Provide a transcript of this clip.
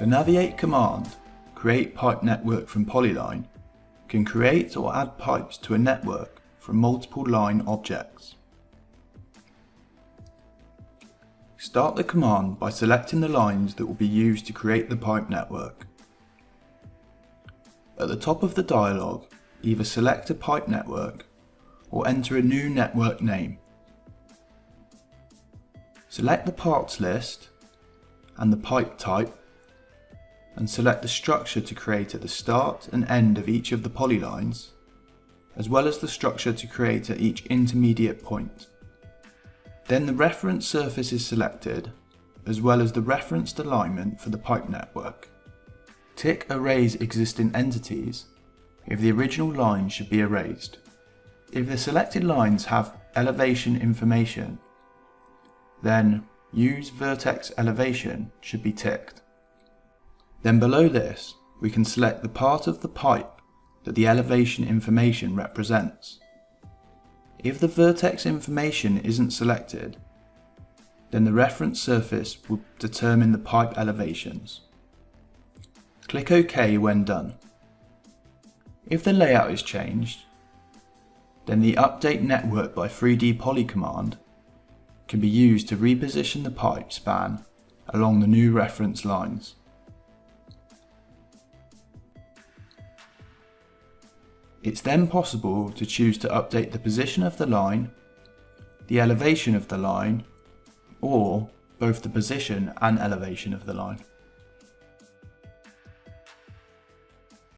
The Naviate command, create pipe network from Polyline, can create or add pipes to a network from multiple line objects. Start the command by selecting the lines that will be used to create the pipe network. At the top of the dialog, either select a pipe network or enter a new network name. Select the parts list and the pipe type, and select the structure to create at the start and end of each of the polylines, as well as the structure to create at each intermediate point. Then the reference surface is selected, as well as the referenced alignment for the pipe network. Tick Erase Existing Entities if the original line should be erased. If the selected lines have elevation information, then Use Vertex Elevation should be ticked. Then below this, we can select the part of the pipe that the elevation information represents. If the vertex information isn't selected, then the reference surface will determine the pipe elevations. Click OK when done. If the layout is changed, then the Update Network by 3D Poly command can be used to reposition the pipe span along the new reference lines. It's then possible to choose to update the position of the line, the elevation of the line, or both the position and elevation of the line.